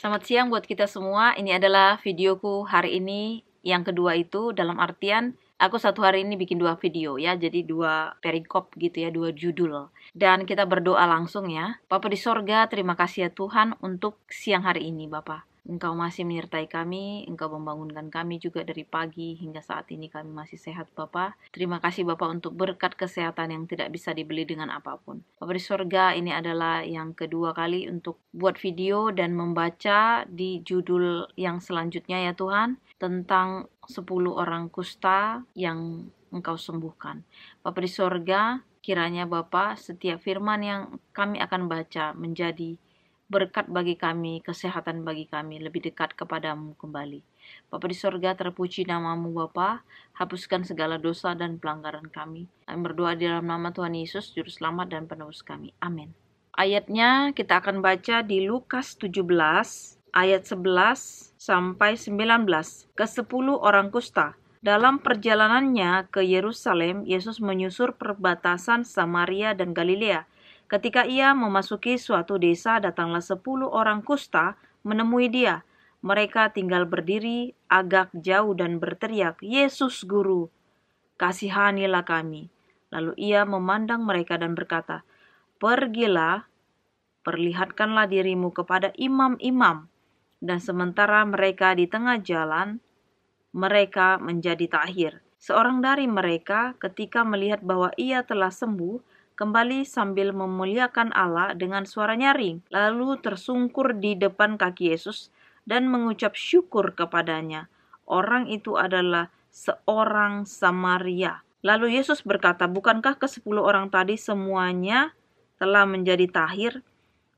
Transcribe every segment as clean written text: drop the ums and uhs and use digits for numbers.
Selamat siang buat kita semua. Ini adalah videoku hari ini yang kedua, itu dalam artian aku satu hari ini bikin 2 video ya. Jadi 2 perikop gitu ya, 2 judul. Dan kita berdoa langsung ya. Bapa di sorga, terima kasih ya Tuhan untuk siang hari ini Bapa. Engkau masih menyertai kami, Engkau membangunkan kami juga dari pagi hingga saat ini kami masih sehat Bapa. Terima kasih Bapa untuk berkat kesehatan yang tidak bisa dibeli dengan apapun. Bapa di sorga, ini adalah yang kedua kali untuk buat video dan membaca di judul yang selanjutnya ya Tuhan, tentang 10 orang kusta yang Engkau sembuhkan. Bapa di sorga, kiranya Bapa setiap firman yang kami akan baca menjadi berkat bagi kami, kesehatan bagi kami, lebih dekat kepadamu kembali. Bapa di sorga, terpuji namamu Bapa, hapuskan segala dosa dan pelanggaran kami. Kami berdoa di dalam nama Tuhan Yesus, Juru Selamat dan Penebus kami. Amin. Ayatnya kita akan baca di Lukas 17, ayat 11 sampai 19. Ke-10 orang kusta. Dalam perjalanannya ke Yerusalem, Yesus menyusur perbatasan Samaria dan Galilea. Ketika ia memasuki suatu desa, datanglah 10 orang kusta menemui dia. Mereka tinggal berdiri agak jauh dan berteriak, "Yesus Guru, kasihanilah kami." Lalu ia memandang mereka dan berkata, "Pergilah, perlihatkanlah dirimu kepada imam-imam." Dan sementara mereka di tengah jalan, mereka menjadi tahir. Seorang dari mereka ketika melihat bahwa ia telah sembuh, kembali sambil memuliakan Allah dengan suara nyaring, lalu tersungkur di depan kaki Yesus dan mengucap syukur kepadanya. Orang itu adalah seorang Samaria. Lalu Yesus berkata, "Bukankah ke-10 orang tadi semuanya telah menjadi tahir?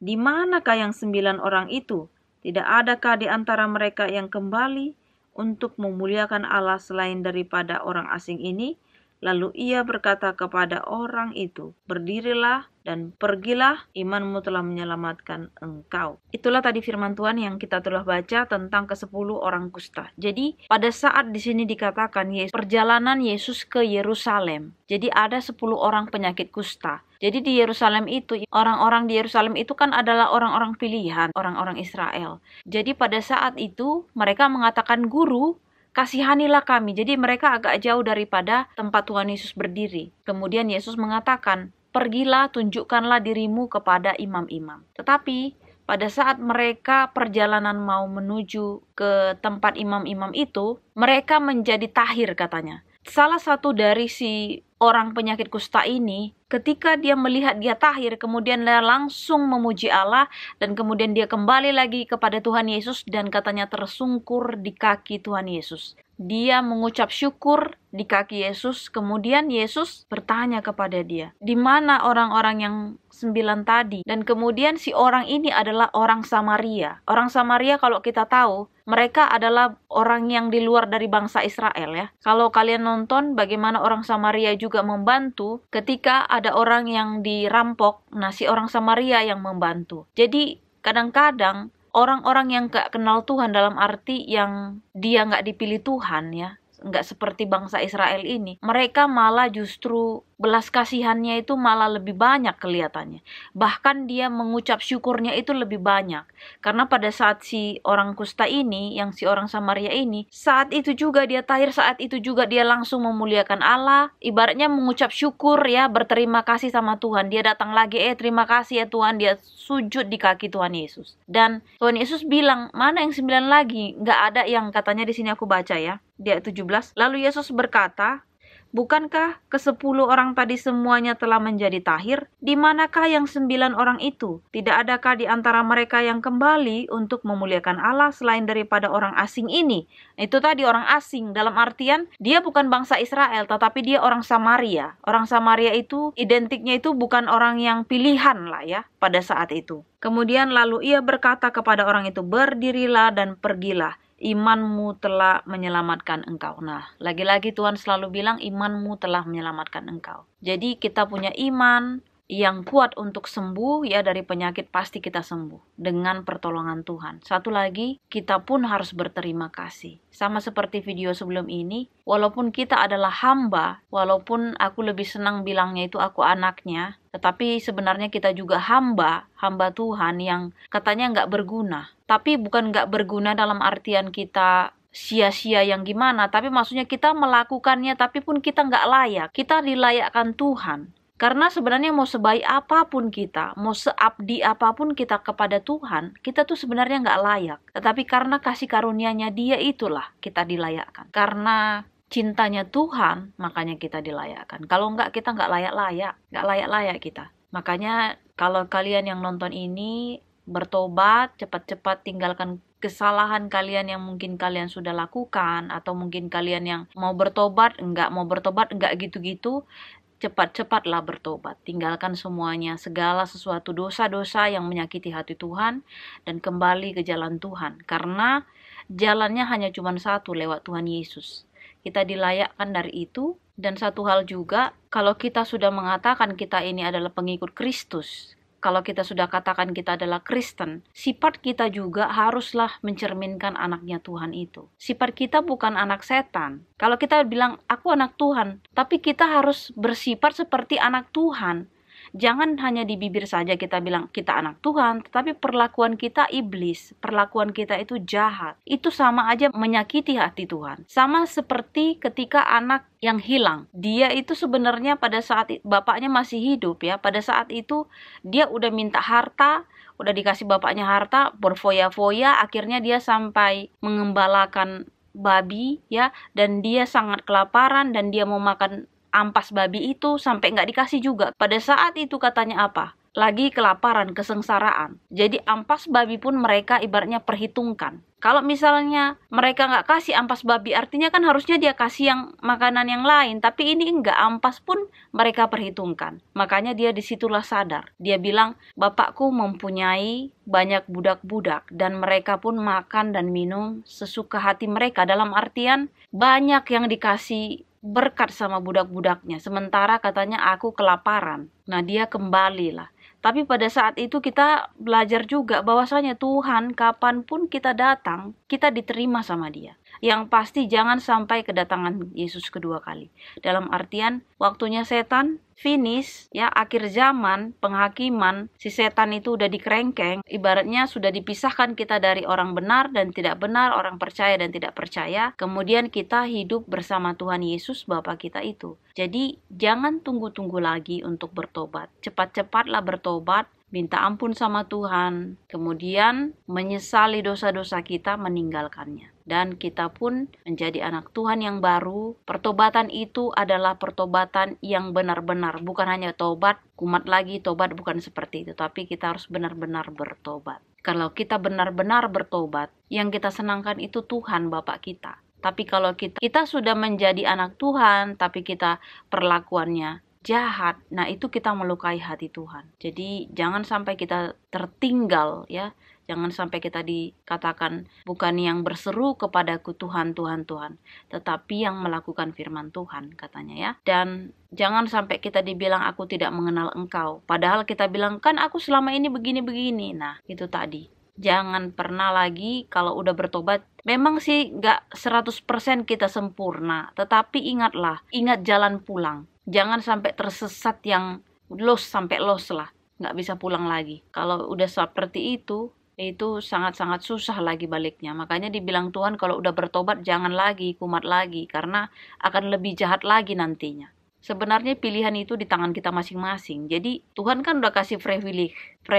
Di manakah yang 9 orang itu? Tidak adakah di antara mereka yang kembali untuk memuliakan Allah selain daripada orang asing ini?" Lalu ia berkata kepada orang itu, "Berdirilah dan pergilah, imanmu telah menyelamatkan engkau." Itulah tadi firman Tuhan yang kita telah baca tentang ke-10 orang kusta. Jadi pada saat di sini dikatakan perjalanan Yesus ke Yerusalem. Jadi ada 10 orang penyakit kusta. Jadi di Yerusalem itu, orang-orang di Yerusalem itu kan adalah orang-orang pilihan, orang-orang Israel. Jadi pada saat itu mereka mengatakan, "Guru, kasihanilah kami." Jadi mereka agak jauh daripada tempat Tuhan Yesus berdiri. Kemudian Yesus mengatakan, "Pergilah, tunjukkanlah dirimu kepada imam-imam." Tetapi pada saat mereka perjalanan mau menuju ke tempat imam-imam itu, mereka menjadi tahir katanya. Salah satu dari si orang penyakit kusta ini, ketika dia melihat dia tahir, kemudian dia langsung memuji Allah, dan kemudian dia kembali lagi kepada Tuhan Yesus dan katanya tersungkur di kaki Tuhan Yesus. Dia mengucap syukur di kaki Yesus, kemudian Yesus bertanya kepada dia, "Di mana orang-orang yang 9 tadi?" Dan kemudian si orang ini adalah orang Samaria. Orang Samaria kalau kita tahu, mereka adalah orang yang di luar dari bangsa Israel ya. Kalau kalian nonton bagaimana orang Samaria juga membantu ketika ada orang yang dirampok, nah si orang Samaria yang membantu. Jadi kadang-kadang orang-orang yang gak kenal Tuhan, dalam arti yang dia gak dipilih Tuhan ya, gak seperti bangsa Israel ini, mereka malah justru belas kasihannya itu malah lebih banyak kelihatannya. Bahkan dia mengucap syukurnya itu lebih banyak. Karena pada saat si orang kusta ini, yang si orang Samaria ini, saat itu juga dia tahir, saat itu juga dia langsung memuliakan Allah. Ibaratnya mengucap syukur ya, berterima kasih sama Tuhan. Dia datang lagi, terima kasih ya Tuhan. Dia sujud di kaki Tuhan Yesus. Dan Tuhan Yesus bilang, "Mana yang 9 lagi?" Nggak ada yang katanya di sini aku baca ya. Di ayat 17. Lalu Yesus berkata, "Bukankah ke-10 orang tadi semuanya telah menjadi tahir? Di manakah yang 9 orang itu? Tidak adakah di antara mereka yang kembali untuk memuliakan Allah selain daripada orang asing ini?" Itu tadi orang asing, dalam artian dia bukan bangsa Israel, tetapi dia orang Samaria. Orang Samaria itu identiknya itu bukan orang yang pilihan lah ya pada saat itu. Kemudian lalu ia berkata kepada orang itu, "Berdirilah dan pergilah, imanmu telah menyelamatkan engkau." Nah, lagi-lagi Tuhan selalu bilang imanmu telah menyelamatkan engkau. Jadi kita punya iman yang kuat untuk sembuh ya, dari penyakit pasti kita sembuh dengan pertolongan Tuhan. Satu lagi, kita pun harus berterima kasih. Sama seperti video sebelum ini, walaupun kita adalah hamba, walaupun aku lebih senang bilangnya itu aku anaknya, Tetapi sebenarnya kita juga hamba Tuhan yang katanya nggak berguna. Tapi bukan nggak berguna dalam artian kita sia-sia yang gimana, tapi maksudnya kita melakukannya tapi pun kita nggak layak. Kita dilayakkan Tuhan. Karena sebenarnya mau sebaik apapun kita, mau seabdi apapun kita kepada Tuhan, kita tuh sebenarnya nggak layak. Tetapi karena kasih karunia-Nya Dia, itulah kita dilayakkan. Karena cintanya Tuhan, makanya kita dilayakkan. Kalau nggak, kita nggak layak-layak kita. Makanya kalau kalian yang nonton ini bertobat, cepat-cepat tinggalkan kesalahan kalian yang mungkin kalian sudah lakukan, atau mungkin kalian yang mau bertobat, enggak gitu-gitu. Cepat-cepatlah bertobat, tinggalkan semuanya, segala sesuatu dosa-dosa yang menyakiti hati Tuhan, dan kembali ke jalan Tuhan. Karena jalannya hanya cuma satu, lewat Tuhan Yesus. Kita dilayakkan dari itu. Dan satu hal juga, kalau kita sudah mengatakan kita ini adalah pengikut Kristus, kalau kita sudah katakan kita adalah Kristen, sifat kita juga haruslah mencerminkan anaknya Tuhan itu. Sifat kita bukan anak setan. Kalau kita bilang, aku anak Tuhan, tapi kita harus bersifat seperti anak Tuhan. Jangan hanya di bibir saja kita bilang kita anak Tuhan, tetapi perlakuan kita iblis, perlakuan kita itu jahat. Itu sama aja menyakiti hati Tuhan. Sama seperti ketika anak yang hilang. Dia itu sebenarnya pada saat bapaknya masih hidup ya, pada saat itu dia udah minta harta, udah dikasih bapaknya harta, berfoya-foya, akhirnya dia sampai mengembalakan babi ya, dan dia sangat kelaparan dan dia mau makan ampas babi itu sampai nggak dikasih juga. Pada saat itu katanya apa? Lagi kelaparan, kesengsaraan. Jadi ampas babi pun mereka ibaratnya perhitungkan. Kalau misalnya mereka nggak kasih ampas babi, artinya kan harusnya dia kasih yang makanan yang lain. Tapi ini enggak, ampas pun mereka perhitungkan. Makanya dia disitulah sadar. Dia bilang, bapakku mempunyai banyak budak-budak dan mereka pun makan dan minum sesuka hati mereka. Dalam artian banyak yang dikasih berkat sama budak-budaknya, sementara katanya aku kelaparan. Nah, dia kembalilah. Tapi pada saat itu kita belajar juga bahwasanya Tuhan kapanpun kita datang, kita diterima sama Dia. Yang pasti jangan sampai kedatangan Yesus kedua kali. Dalam artian waktunya setan finish ya, akhir zaman, penghakiman, si setan itu udah dikerengkeng, ibaratnya sudah dipisahkan kita dari orang benar dan tidak benar, orang percaya dan tidak percaya. Kemudian kita hidup bersama Tuhan Yesus Bapa kita itu. Jadi jangan tunggu-tunggu lagi untuk bertobat. Cepat-cepatlah bertobat, minta ampun sama Tuhan, kemudian menyesali dosa-dosa kita, meninggalkannya. Dan kita pun menjadi anak Tuhan yang baru. Pertobatan itu adalah pertobatan yang benar-benar, bukan hanya tobat, kumat lagi, tobat bukan seperti itu. Tapi kita harus benar-benar bertobat. Kalau kita benar-benar bertobat, yang kita senangkan itu Tuhan Bapa kita. Tapi kalau kita sudah menjadi anak Tuhan, tapi kita perlakuannya jahat, nah itu kita melukai hati Tuhan. Jadi jangan sampai kita tertinggal ya, jangan sampai kita dikatakan bukan yang berseru kepadaku Tuhan, Tuhan, Tuhan, tetapi yang melakukan firman Tuhan katanya ya. Dan jangan sampai kita dibilang aku tidak mengenal engkau, padahal kita bilang kan aku selama ini begini-begini. Nah itu tadi, jangan pernah lagi kalau udah bertobat. Memang sih gak 100% kita sempurna, tetapi ingatlah, ingat jalan pulang. Jangan sampai tersesat yang los lah, nggak bisa pulang lagi. Kalau udah seperti itu sangat-sangat susah lagi baliknya. Makanya dibilang Tuhan kalau udah bertobat jangan lagi, kumat lagi, karena akan lebih jahat lagi nantinya. Sebenarnya pilihan itu di tangan kita masing-masing. Jadi Tuhan kan udah kasih free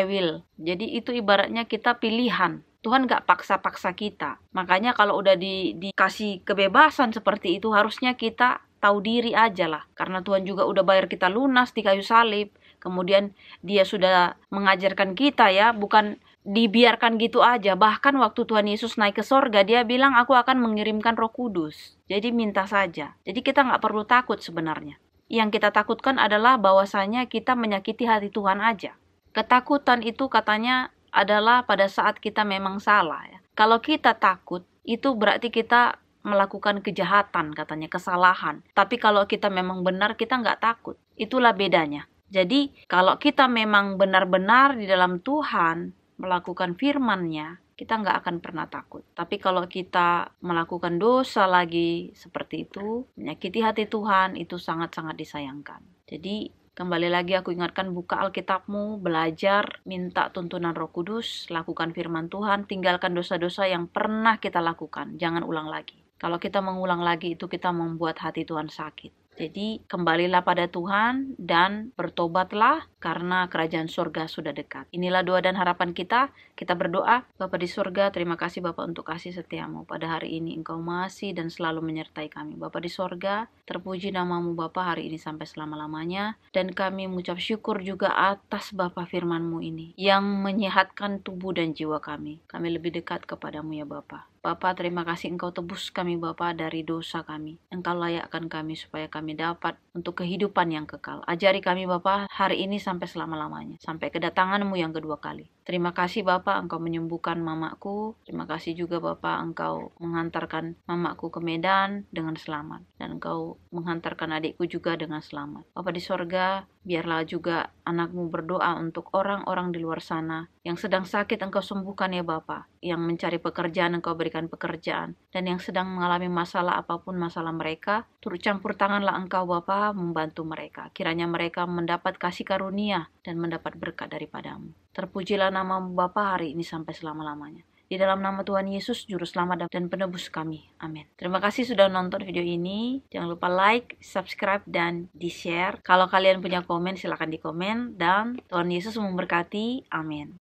will. Jadi itu ibaratnya kita pilihan. Tuhan gak paksa-paksa kita. Makanya kalau udah dikasih kebebasan seperti itu, harusnya kita tahu diri aja lah. Karena Tuhan juga udah bayar kita lunas di kayu salib. Kemudian Dia sudah mengajarkan kita ya, bukan dibiarkan gitu aja. Bahkan waktu Tuhan Yesus naik ke sorga, Dia bilang aku akan mengirimkan Roh Kudus. Jadi minta saja. Jadi kita gak perlu takut sebenarnya. Yang kita takutkan adalah bahwasanya kita menyakiti hati Tuhan aja. Ketakutan itu katanya adalah pada saat kita memang salah ya. Kalau kita takut, itu berarti kita melakukan kejahatan katanya, kesalahan. Tapi kalau kita memang benar, kita nggak takut. Itulah bedanya. Jadi kalau kita memang benar-benar di dalam Tuhan, melakukan firman-Nya, kita nggak akan pernah takut. Tapi kalau kita melakukan dosa lagi seperti itu, menyakiti hati Tuhan, itu sangat-sangat disayangkan. Jadi Kembali lagi aku ingatkan, buka Alkitabmu, belajar, minta tuntunan Roh Kudus, lakukan firman Tuhan, tinggalkan dosa-dosa yang pernah kita lakukan. Jangan ulang lagi. Kalau kita mengulang lagi itu kita membuat hati Tuhan sakit. Jadi kembalilah pada Tuhan dan bertobatlah karena kerajaan surga sudah dekat. Inilah doa dan harapan kita. Kita berdoa. Bapa di surga, terima kasih Bapa untuk kasih setiamu. Pada hari ini Engkau masih dan selalu menyertai kami. Bapa di surga, terpuji namamu Bapa hari ini sampai selama-lamanya. Dan kami mengucap syukur juga atas Bapa firman-Mu ini yang menyehatkan tubuh dan jiwa kami. Kami lebih dekat kepadamu ya Bapa. Bapa, terima kasih Engkau tebus kami Bapa dari dosa kami. Engkau layakkan kami supaya kami dapat untuk kehidupan yang kekal. Ajari kami Bapa hari ini sampai selama-lamanya. Sampai kedatangan-Mu yang kedua kali. Terima kasih Bapa, Engkau menyembuhkan mamaku. Terima kasih juga Bapa, Engkau menghantarkan mamaku ke Medan dengan selamat. Dan Engkau menghantarkan adikku juga dengan selamat. Bapa di sorga, biarlah juga anak-Mu berdoa untuk orang-orang di luar sana yang sedang sakit. Engkau sembuhkan ya Bapa. Yang mencari pekerjaan, Engkau berikan pekerjaan. Dan yang sedang mengalami masalah apapun masalah mereka, turut campur tanganlah Engkau Bapa membantu mereka. Kiranya mereka mendapat kasih karunia dan mendapat berkat daripada-Mu. Terpujilah namamu Bapa hari ini sampai selama-lamanya. Di dalam nama Tuhan Yesus, Juru Selamat dan Penebus kami. Amin. Terima kasih sudah nonton video ini. Jangan lupa like, subscribe, dan di-share. Kalau kalian punya komen, silakan di komen. Dan Tuhan Yesus memberkati. Amin.